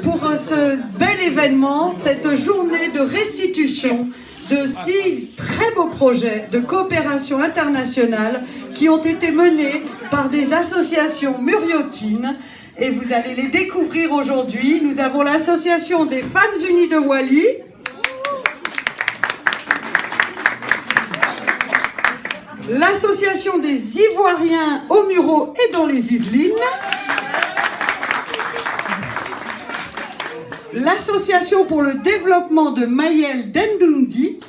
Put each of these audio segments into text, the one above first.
pour ce bel événement, cette journée de restitution de 6 très beaux projets de coopération internationale qui ont été menés par des associations muriotines. Et vous allez les découvrir aujourd'hui. Nous avons l'association des Femmes Unies de Wally, l'association des Ivoiriens aux Mureaux et dans les Yvelines, l'association pour le développement de Mayel Dendundi,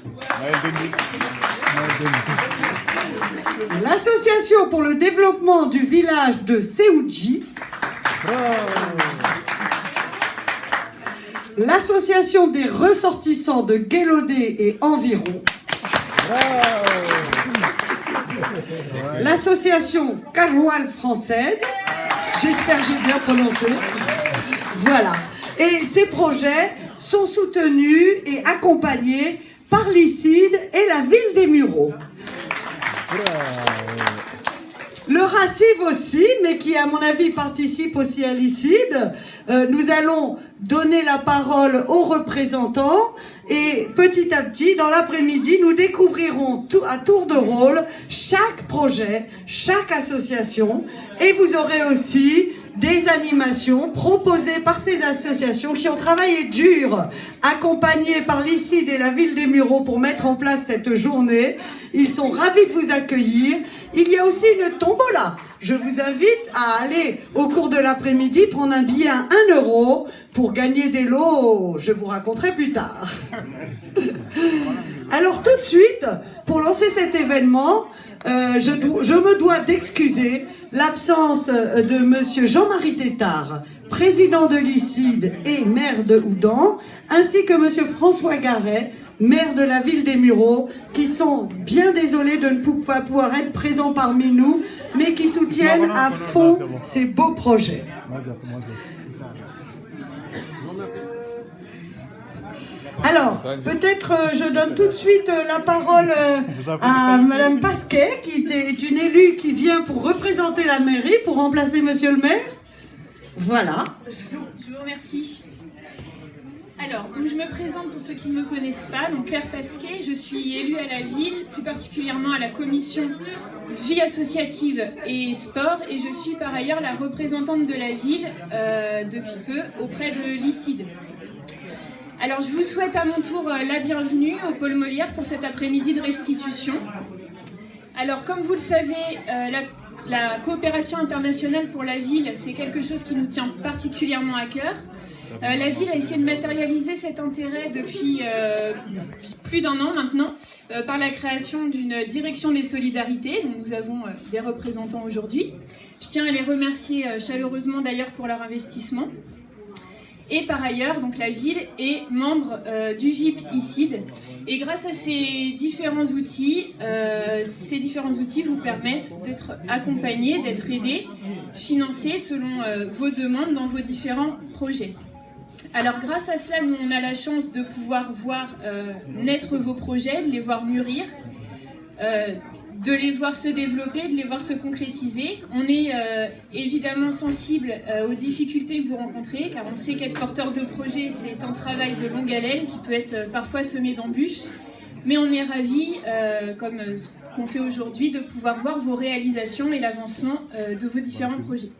l'association pour le développement du village de Seoudji, l'association des ressortissants de Guélodé et environ, l'association Caroual française, j'espère que j'ai bien prononcé, voilà. Et ces projets sont soutenus et accompagnés par l'ICID et la ville des Mureaux. Le RACIV aussi, mais qui à mon avis participe aussi à l'ICID. Nous allons donner la parole aux représentants et petit à petit, dans l'après-midi, nous découvrirons à tour de rôle chaque projet, chaque association, et vous aurez aussi des animations proposées par ces associations qui ont travaillé dur, accompagnées par l'ICID et la ville des Mureaux pour mettre en place cette journée. Ils sont ravis de vous accueillir. Il y a aussi une tombola. Je vous invite à aller au cours de l'après-midi prendre un billet à 1 € pour gagner des lots. Je vous raconterai plus tard. Alors tout de suite, pour lancer cet événement, je me dois d'excuser l'absence de monsieur Jean-Marie Tétard, président de l'ICID et maire de Houdan, ainsi que monsieur François Garet, maire de la ville des Mureaux, qui sont bien désolés de ne pas pouvoir être présents parmi nous, mais qui soutiennent à fond ces beaux projets. Alors, peut-être je donne tout de suite la parole à Madame Pasquet, qui est une élue qui vient pour représenter la mairie, pour remplacer Monsieur le maire. Voilà. Je vous remercie. Alors, donc je me présente pour ceux qui ne me connaissent pas, donc Claire Pasquet, je suis élue à la ville, plus particulièrement à la commission vie associative et sport, et je suis par ailleurs la représentante de la ville depuis peu auprès de l'ICID. Alors je vous souhaite à mon tour la bienvenue au Pôle Molière pour cet après-midi de restitution. Alors comme vous le savez, la coopération internationale pour la ville, c'est quelque chose qui nous tient particulièrement à cœur. La ville a essayé de matérialiser cet intérêt depuis plus d'1 an maintenant par la création d'une direction des solidarités, dont nous avons des représentants aujourd'hui. Je tiens à les remercier chaleureusement d'ailleurs pour leur investissement. Et par ailleurs, donc la ville est membre du GIP ICID. Et grâce à ces différents outils vous permettent d'être accompagnés, d'être aidés, financés selon vos demandes dans vos différents projets. Alors grâce à cela, nous on a la chance de pouvoir voir naître vos projets, de les voir mûrir, de les voir se développer, de les voir se concrétiser. On est évidemment sensible aux difficultés que vous rencontrez, car on sait qu'être porteur de projet, c'est un travail de longue haleine qui peut être parfois semé d'embûches. Mais on est ravis, comme ce qu'on fait aujourd'hui, de pouvoir voir vos réalisations et l'avancement de vos différents projets.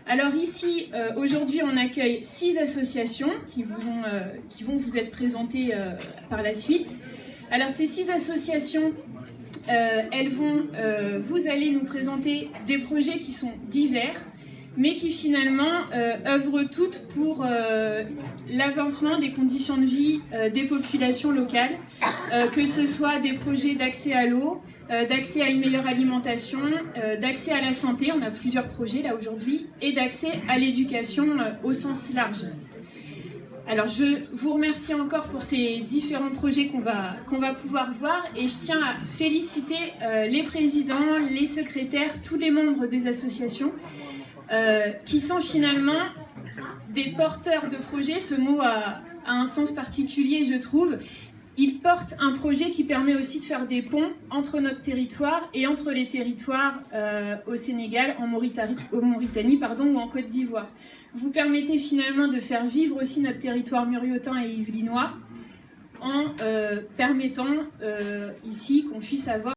Alors ici, aujourd'hui, on accueille 6 associations qui vont vous être présentées par la suite. Alors ces 6 associations, vous allez nous présenter des projets qui sont divers, mais qui finalement œuvrent toutes pour l'avancement des conditions de vie des populations locales, que ce soit des projets d'accès à l'eau, d'accès à une meilleure alimentation, d'accès à la santé, on a plusieurs projets là aujourd'hui, et d'accès à l'éducation au sens large. Alors je vous remercie encore pour ces différents projets qu'on va pouvoir voir, et je tiens à féliciter les présidents, les secrétaires, tous les membres des associations qui sont finalement des porteurs de projets. Ce mot a un sens particulier, je trouve. Il porte un projet qui permet aussi de faire des ponts entre notre territoire et entre les territoires au Sénégal, en Mauritanie ou en Côte d'Ivoire. Vous permettez finalement de faire vivre aussi notre territoire muriotin et yvelinois en permettant ici qu'on puisse avoir